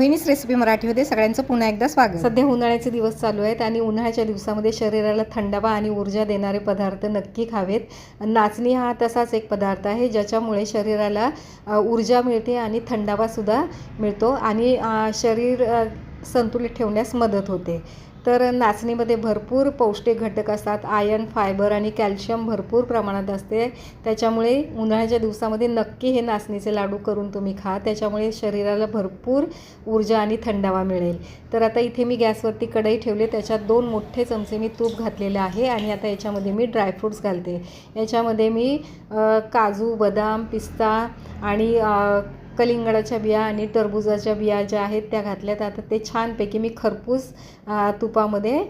मोहिनीच recipe मराठीमध्ये सगळ्यांचं पुन्हा एकदा स्वागत। सध्या उन्हाळ्याचे दिवस चालू आहेत आणि उन्हाळ्याच्या दिवसामध्ये शरीराला थंडावा आणि ऊर्जा देणारे पदार्थ नक्की खावेत। नाचणी हा तसाच एक पदार्थ आहे ज्याच्यामुळे शरीराला ऊर्जा मिळते आणि थंडावासुद्धा मिळतो आणि शरीर संतुलित ठेवण्यास मदत होते। तर नाचणीमध्ये भरपूर पौष्टिक घटक असतात, आयर्न, फायबर आणि कॅल्शियम भरपूर प्रमाणात असते। त्याच्यामुळे उन्हाळ्याच्या दिवसामध्ये नक्की हे नाचणीचे लाडू करून तुम्ही खा, त्याच्यामुळे शरीराला भरपूर ऊर्जा आणि थंडावा मिळेल। तर आता इथे मी गॅसवरती कढई ठेवले, त्याच्यात 2 मोठे चमचे मी तूप घातलेले आहे आणि आता याच्यामध्ये मी ड्रायफ्रूट्स घालते। याच्यामध्ये मी काजू, बदाम, पिस्ता आणि कलिंगडाच्या बिया आणि टरबुजाच्या बिया ज्या आहेत त्या घातल्यात। आता ते छानपैकी मी खरपूस तुपामध्ये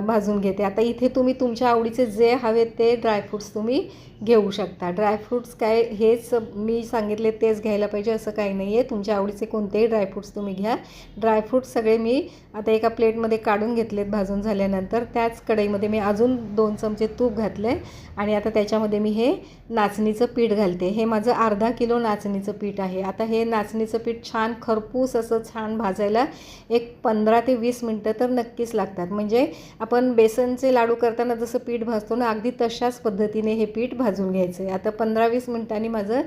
भाजून घेते। आता इथे तुम्ही तुमच्या आवडीचे जे हवे ते ड्रायफ्रूट्स तुम्ही घेऊ शकता। ड्रायफ्रूट्स काय हेच मी सांगितले तेच घ्यायला पाहिजे असं काही नाही आहे, तुमच्या आवडीचे कोणतेही ड्रायफ्रूट्स तुम्ही घ्या। ड्रायफ्रूट्स सगळे मी आता एका प्लेटमध्ये काढून घेतलेत भाजून झाल्यानंतर। त्याच कढईमध्ये मी अजून 2 चमचे तूप घातले आणि आता त्याच्यामध्ये मी हे नाचणीचं पीठ घालते। हे माझं अर्धा किलो नाचणीचं पीठ आहे। आता हे नाचणीचं पीठ छान खरपूस असं छान भाजायला एक 15 ते 20 मिनटं तर नक्कीच लागतात। म्हणजे आपण बेसनचे लाडू करताना जसं पीठ भाजतो ना, अगदी तशाच पद्धतीने हे पीठ भाजून घ्यायचं आहे। आता 15-20 मिनटांनी माझं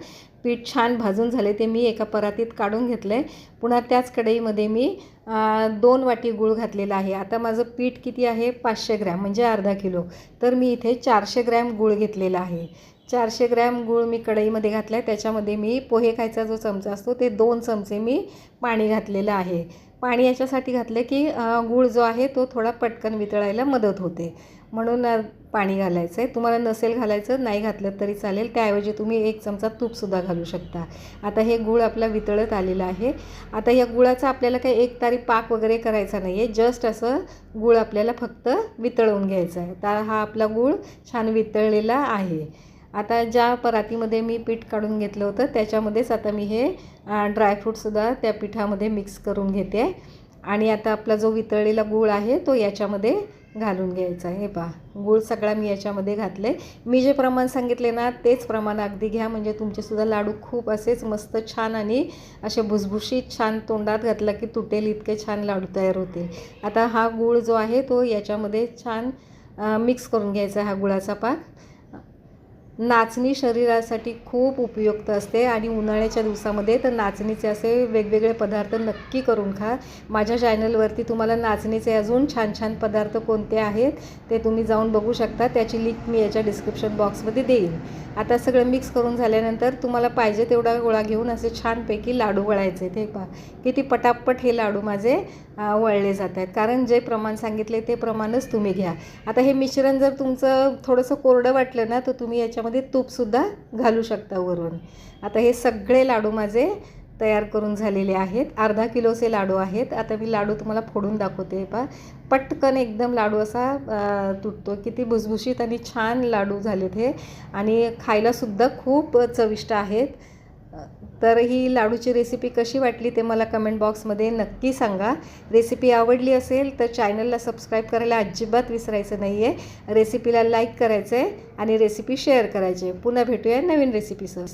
पीठ छान भाजून झाले, ते मी एका परातीत काढून घेतलं आहे। पुन्हा त्याच कढईमध्ये मी 2 वाटी गूळ घातलेला आहे। आता माझं पीठ किती आहे, 500 ग्रॅम म्हणजे अर्धा किलो, तर मी इथे 400 ग्रॅम गूळ घेतलेला आहे। 400 ग्रॅम गूळ मी कढईमध्ये घातला आहे। त्याच्यामध्ये मी पोहे खायचा जो चमचा असतो ते 2 चमचे मी पाणी घातलेलं आहे। पाणी याच्यासाठी घातलं की गूळ जो आहे तो थोडा पटकन वितळायला मदत होते, म्हणून पाणी घालायचं आहे। तुम्हाला नसेल घालायचं, नाही घातलं तरी चालेल, त्याऐवजी तुम्ही 1 चमचा तूपसुद्धा घालू शकता। आता हे गूळ आपला वितळत आलेलं आहे। आता या गुळाचा आपल्याला काही एकतारी पाक वगैरे करायचा नाही आहे, जस्ट असं गूळ आपल्याला फक्त वितळवून घ्यायचं आहे। तर हा आपला गूळ छान वितळलेला आहे। आता ज्या परातीमध्ये मी पीठ काढून घेतलं होतं त्याच्यामध्येच आता मी हे ड्रायफ्रूटसुद्धा त्या पिठामध्ये मिक्स करून घेते आणि आता आपला जो वितळलेला गूळ आहे तो याच्यामध्ये घालून घ्यायचा आहे। हे पहा, गूळ सगळा मी याच्यामध्ये घातले। मी जे प्रमाण सांगितले ना तेच प्रमाण अगदी घ्या, म्हणजे तुमचेसुद्धा लाडू खूप असेच मस्त छान आणि असे भुसभुशीत छान तोंडात घातला की तुटेल इतके छान लाडू तयार होतील। आता हा गूळ जो आहे तो याच्यामध्ये छान मिक्स करून घ्यायचा, हा गुळाचा पाक। नाचणी शरीरासाठी खूप उपयुक्त असते आणि उन्हाळ्याच्या दिवसामध्ये तर नाचणीचे असे वेगवेगळे पदार्थ नक्की करून खा। माझ्या चॅनलवरती तुम्हाला नाचणीचे अजून छान छान पदार्थ कोणते आहेत ते तुम्ही जाऊन बघू शकता, त्याची लिंक मी याच्या डिस्क्रिप्शन बॉक्समध्ये देईन। आता सगळं मिक्स करून झाल्यानंतर तुम्हाला पाहिजे तेवढा गोळा घेऊन असे छानपैकी लाडू वळायचे। ते पहा किती पटापट हे लाडू माझे वळले जात आहेत, कारण जे प्रमाण सांगितले ते प्रमाणच तुम्ही घ्या। आता हे मिश्रण जर तुमचं थोडंसं कोरडं वाटलं ना तर तुम्ही याच्यामध्ये तूपसुद्धा घालू शकता वरून। आता हे सगळे लाडू माझे तयार करून झालेले आहेत। अर्धा किलोचे लाडू आहेत। आता मी लाडू तुम्हाला फोडून दाखवते। पहा पटकन एकदम लाडू असा तुटतो, किती भुसभुशीत आणि छान लाडू झालेत हे आणि खायलासुद्धा खूप चविष्ट आहेत। तर ही लाडूची रेसिपी कशी वाटली ते मला कमेंट बॉक्समध्ये नक्की सांगा। रेसिपी आवडली असेल तर चॅनलला सबस्क्राईब करायला अजिबात विसरायचं नाही आहे। रेसिपीला लाईक करायचं आहे आणि रेसिपी शेअर करायची आहे। पुन्हा भेटूया नवीन रेसिपीसह।